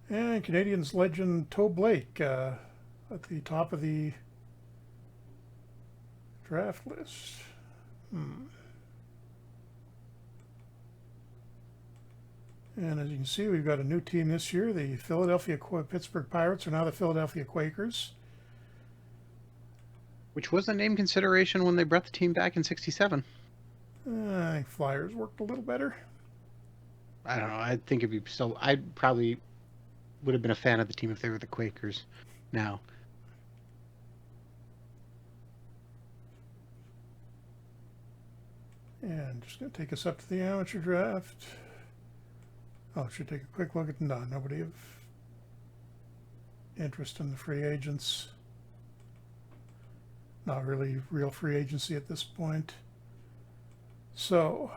And Canadiens legend Toe Blake at the top of the draft list. And as you can see, we've got a new team this year. The Pittsburgh Pirates are now the Philadelphia Quakers. Which was a name consideration when they brought the team back in '67. I think Flyers worked a little better. I don't know. I think it'd be still. I probably would have been a fan of the team if they were the Quakers now. And just going to take us up to the amateur draft. Oh, should take a quick look at nobody of interest in the free agents. Not really real free agency at this point. So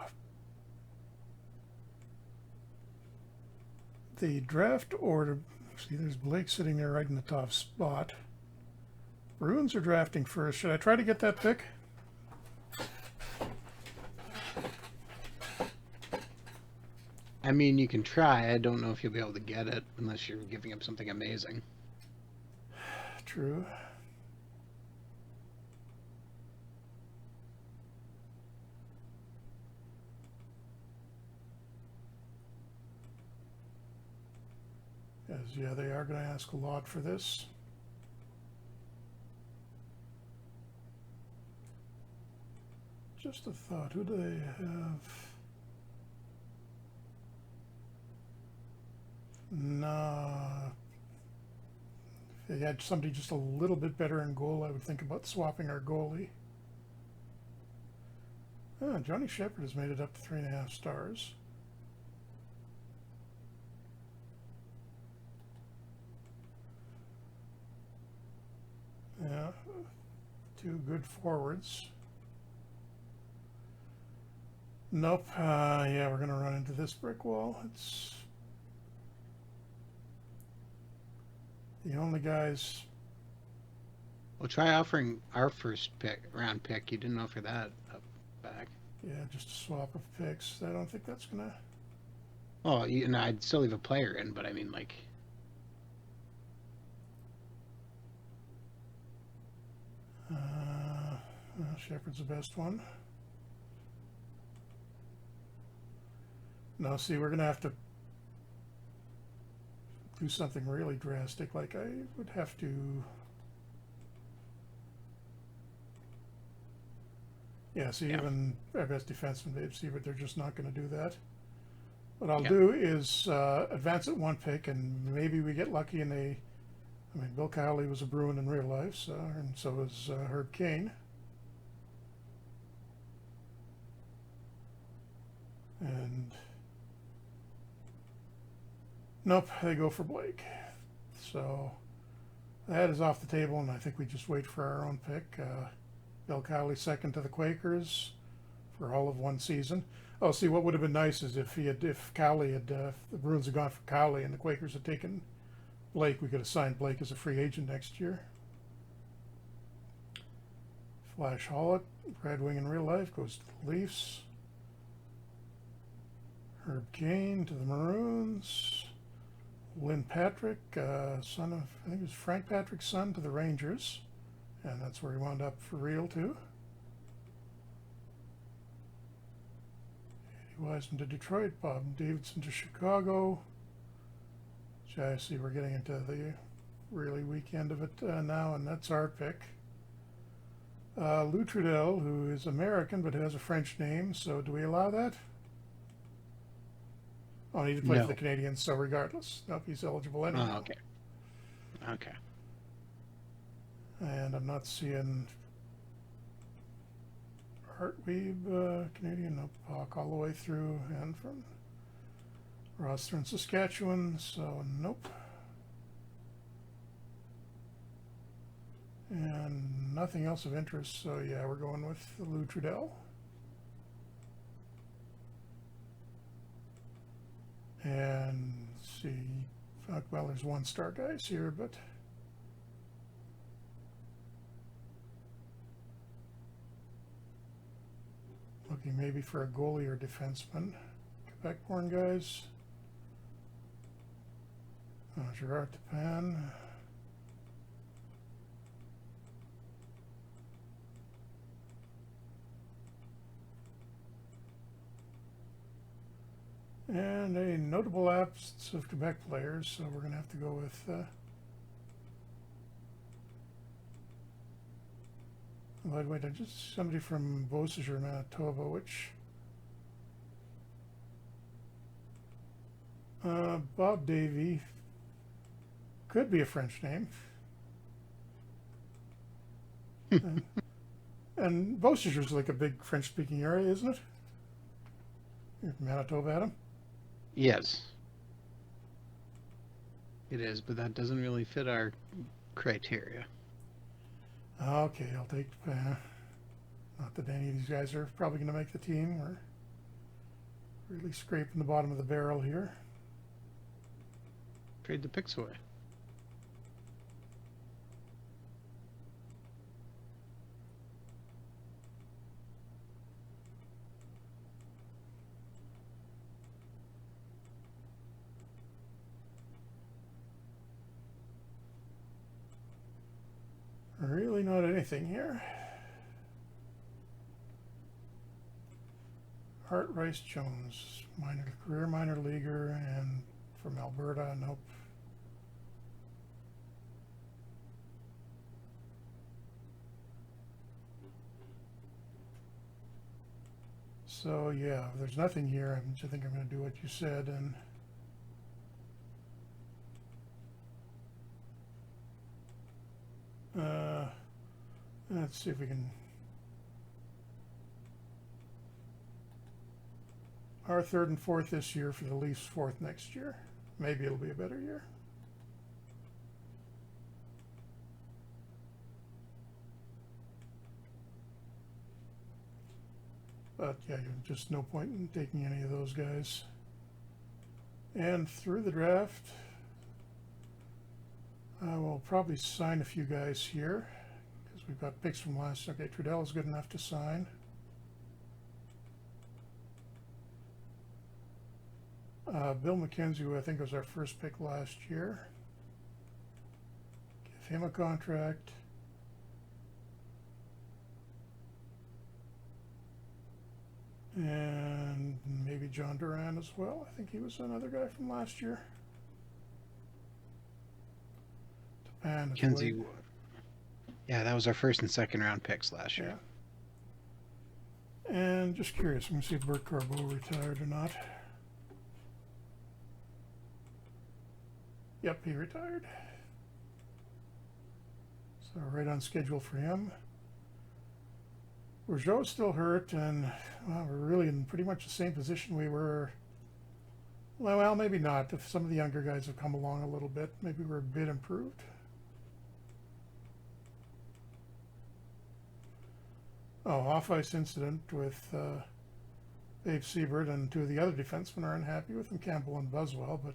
the draft order. See, there's Blake sitting there right in the top spot. Bruins are drafting first. Should I try to get that pick? I mean, you can try. I don't know if you'll be able to get it unless you're giving up something amazing. True. Because, yeah, they are going to ask a lot for this. Just a thought, who do they have? Nah. If they had somebody just a little bit better in goal, I would think about swapping our goalie. Johnny Shepherd has made it up to 3.5 stars. Yeah, 2 good forwards. Nope. Yeah, we're going to run into this brick wall. It's the only guys. We'll try offering our first round pick. You didn't offer that up back. Yeah, just a swap of picks. I don't think that's going to. Oh, I'd still leave a player in, but I mean, like. Well, Shepard's the best one. No, see, we're going to have to do something really drastic. Like, I would have to. Yeah, see, even our best defenseman, they'd see, but they're just not going to do that. What I'll do is advance at 1 pick, and maybe we get lucky and they. I mean, Bill Cowley was a Bruin in real life, so, and so was Herb Kane. And nope, they go for Blake. So that is off the table, and I think we just wait for our own pick. Bill Cowley second to the Quakers for all of 1 season. Oh, see, what would have been nice is if Cowley had, if the Bruins had gone for Cowley and the Quakers had taken Blake, we could have signed Blake as a free agent next year. Flash Hollick, Red Wing in real life, goes to the Leafs. Herb Kane to the Maroons. Lynn Patrick, son of, I think it was Frank Patrick's son, to the Rangers. And that's where he wound up for real, too. Eddie Wiseman to Detroit. Bob Davidson to Chicago. I see we're getting into the really weak end of it now, and that's our pick. Lou Trudel, who is American but has a French name, so do we allow that? Oh, he did play for the Canadiens, so regardless. Nope, he's eligible anyway. Oh, okay. Okay. And I'm not seeing Hartweeb, Canadian, nope, Hawk all the way through, and from roster in Saskatchewan, so nope. And nothing else of interest, so yeah, we're going with Lou Trudel. And let's see, well, there's 1-star guys here, but looking maybe for a goalie or defenseman. Quebec-born guys. Gerard Tapan. And a notable absence of Quebec players, so we're going to have to go with wait, I just somebody from Beausejour, Manitoba, which Bob Davy could be a French name. And Beausejour is like a big French-speaking area, isn't it? You're from Manitoba, Adam? Yes. It is, but that doesn't really fit our criteria. Okay, I'll take not that any of these guys are probably going to make the team. We're really scraping the bottom of the barrel here. Trade the picks away. Really not anything here. Hart Rice Jones, career minor leaguer, and from Alberta, nope. So yeah, if there's nothing here, I think I'm going to do what you said, and let's see if we can. Our third and fourth this year for the Leafs, fourth next year. Maybe it'll be a better year. But yeah, just no point in taking any of those guys. And through the draft, I will probably sign a few guys here because we've got picks from last. Okay, Trudell is good enough to sign. Bill McKenzie, who I think was our first pick last year. Give him a contract. And maybe John Duran as well. I think he was another guy from last year. Kenzie. Yeah, that was our first and second round picks last year. Yeah. And just curious, I'm going to see if Bert Carbeau retired or not. Yep, he retired. So right on schedule for him. Rougeau's still hurt, and well, we're really in pretty much the same position we were. Well, maybe not. If some of the younger guys have come along a little bit, maybe we're a bit improved. Oh, off-ice incident with Dave Siebert, and two of the other defensemen are unhappy with him, Campbell and Buswell, but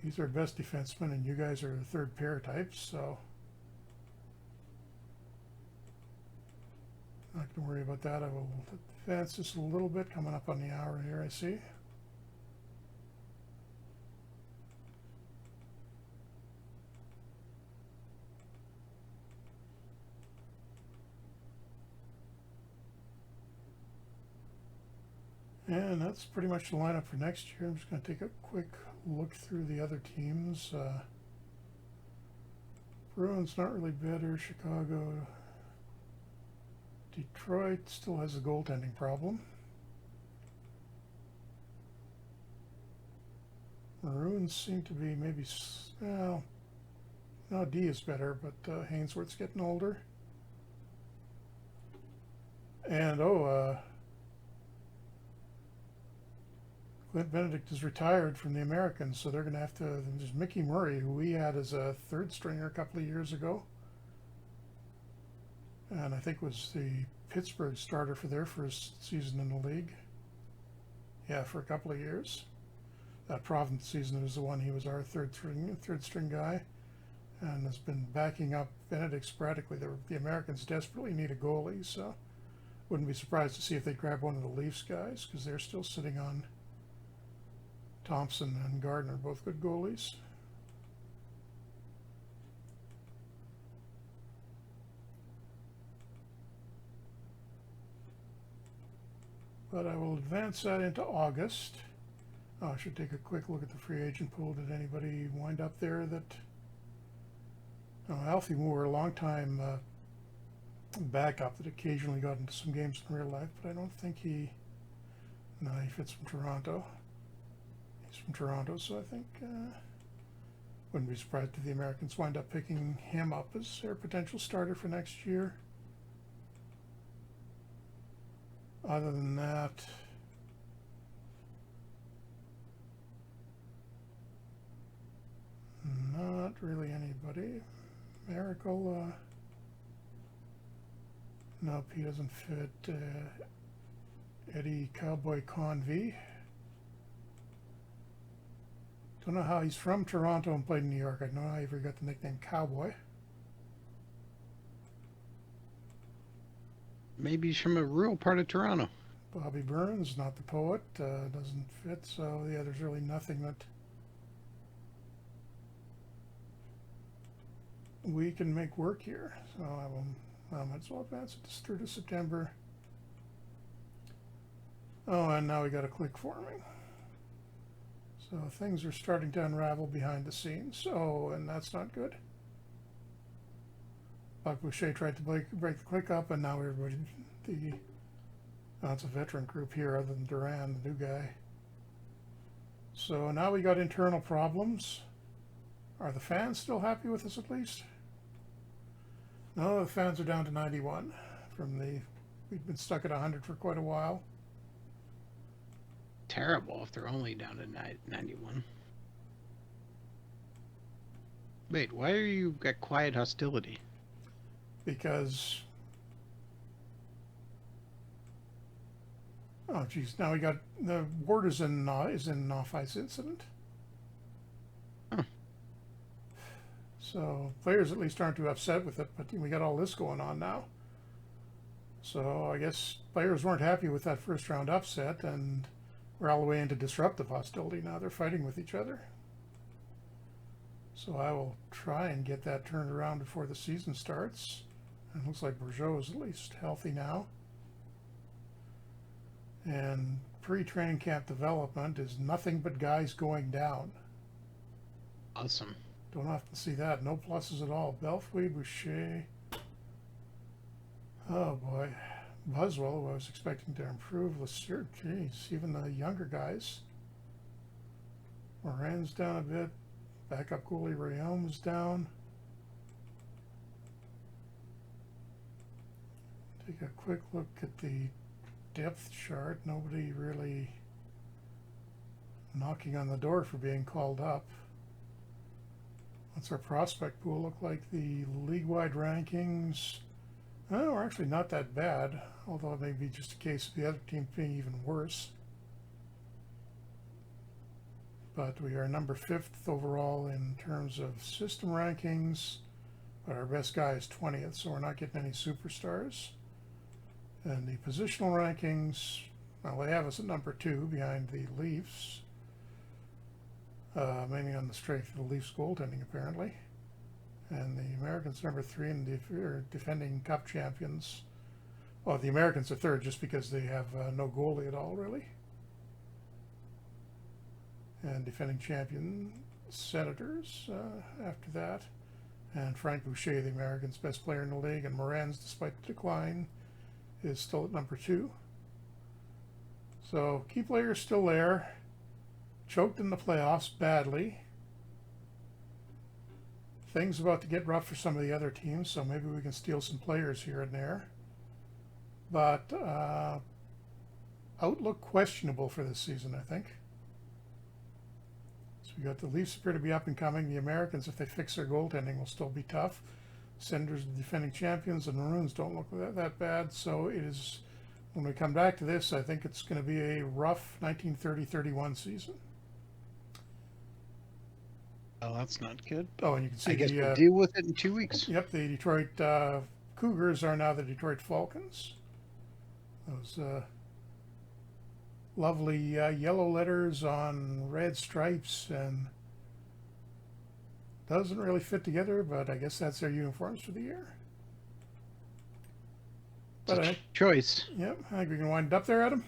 he's our best defenseman, and you guys are the third pair types, so not going to worry about that. I will advance this a little bit, coming up on the hour here, I see. And that's pretty much the lineup for next year. I'm just going to take a quick look through the other teams. Bruins not really better. Chicago. Detroit still has a goaltending problem. Maroons seem to be maybe, well, no, D is better, but Hainsworth's getting older. And Clint Benedict is retired from the Americans, so they're going to have to. There's Mickey Murray, who we had as a third stringer a couple of years ago, and I think was the Pittsburgh starter for their first season in the league. Yeah, for a couple of years. That Providence season was the one he was our third string guy, and has been backing up Benedict sporadically. The Americans desperately need a goalie, so wouldn't be surprised to see if they grab one of the Leafs guys, because they're still sitting on Thompson and Gardner, both good goalies. But I will advance that into August. Oh, I should take a quick look at the free agent pool. Did anybody wind up there that... Oh, Alfie Moore, a long-time backup that occasionally got into some games in real life, but I don't think he... No, he fits from Toronto. He's from Toronto, so I think wouldn't be surprised if the Americans wind up picking him up as their potential starter for next year. Other than that, not really anybody. Miracle, nope, he doesn't fit. Eddie Cowboy Convey. Don't know how he's from Toronto and played in New York. I don't know how he ever got the nickname Cowboy. Maybe he's from a rural part of Toronto. Bobby Burns, not the poet, doesn't fit. So yeah, there's really nothing that we can make work here. So I might as well advance it to 3rd of September. Oh, and now we got a click forming. So things are starting to unravel behind the scenes. Oh, and that's not good. Buck Boucher tried to break the click up, and now everybody, the It's a veteran group here other than Duran, the new guy. So now we got internal problems. Are the fans still happy with us at least? No, the fans are down to 91 from the... We've been stuck at 100 for quite a while. Terrible if they're only down to 91. Wait, why are you got quiet hostility? Because... Oh, geez. Now we got... The ward is in off-ice incident. Huh. So players at least aren't too upset with it, but we got all this going on now. So I guess players weren't happy with that first round upset, and we're all the way into disruptive hostility now. They're fighting with each other. So I will try and get that turned around before the season starts. And it looks like Bourgeot is at least healthy now. And pre-training camp development is nothing but guys going down. Awesome. Don't often see that. No pluses at all. Belfoy, Boucher. Oh boy. Buswell, who I was expecting to improve. Lecieux, geez, even the younger guys. Moran's down a bit. Backup goalie Rayom's down. Take a quick look at the depth chart. Nobody really knocking on the door for being called up. What's our prospect pool look like? The league-wide rankings, oh, we're actually not that bad, although it may be just a case of the other team being even worse. But we are number 5th overall in terms of system rankings, but our best guy is 20th, so we're not getting any superstars. And the positional rankings, well, they have us at number 2 behind the Leafs. Mainly on the strength of the Leafs goaltending, apparently. And the Americans number 3 and defending cup champions. Well, the Americans are 3rd just because they have no goalie at all, really. And defending champion Senators after that. And Frank Boucher, the Americans' best player in the league, and Moran's, despite the decline, is still at number 2. So key players still there. Choked in the playoffs badly. Things about to get rough for some of the other teams, so maybe we can steal some players here and there. But outlook questionable for this season, I think. So we got the Leafs appear to be up and coming. The Americans, if they fix their goaltending, will still be tough. Senators, the defending champions, and Maroons don't look that bad. So it is, when we come back to this, I think it's going to be a rough 1930-31 season. Oh, that's not good. Oh, and you can see I guess we'll deal with it in 2 weeks. Yep, the Detroit Cougars are now the Detroit Falcons. Those lovely yellow letters on red stripes, and doesn't really fit together, but I guess that's their uniforms for the year. But choice. Yep, I think we can wind it up there, Adam.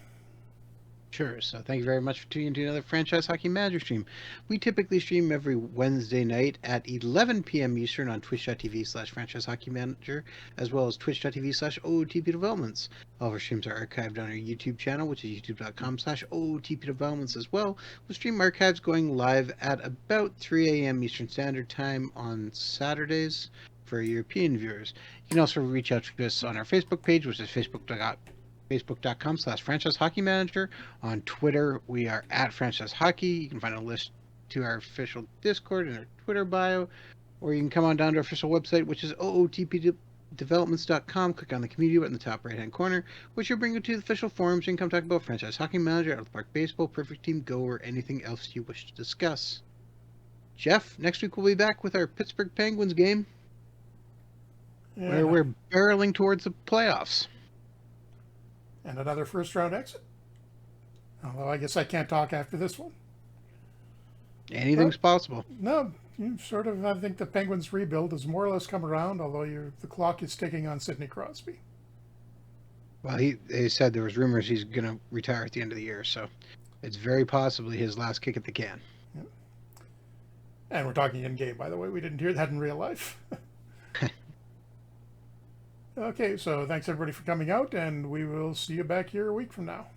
Sure. So thank you very much for tuning in to another Franchise Hockey Manager stream. We typically stream every Wednesday night at 11 p.m. Eastern on twitch.tv/Franchise Hockey Manager, as well as twitch.tv/OOTP Developments. All of our streams are archived on our YouTube channel, which is youtube.com/OOTP Developments as well, with stream archives going live at about 3 a.m. Eastern Standard Time on Saturdays for European viewers. You can also reach out to us on our Facebook page, which is facebook.com/Franchise Hockey Manager. On Twitter, we are at Franchise Hockey. You can find a list to our official Discord in our Twitter bio, or you can come on down to our official website, which is ootpdevelopments.com. Click on the community button in the top right-hand corner, which will bring you to the official forums. You can come talk about Franchise Hockey Manager, Out of the Park Baseball, Perfect Team Go, or anything else you wish to discuss. Jeff, next week we'll be back with our Pittsburgh Penguins game, where we're barreling towards the playoffs. And another first-round exit. Although I guess I can't talk after this one. Anything's possible. No, you sort of, I think the Penguins' rebuild has more or less come around, although the clock is ticking on Sidney Crosby. Well, they said there was rumors he's going to retire at the end of the year, so it's very possibly his last kick at the can. Yep. And we're talking in-game, by the way. We didn't hear that in real life. Okay, so thanks everybody for coming out, and we will see you back here a week from now.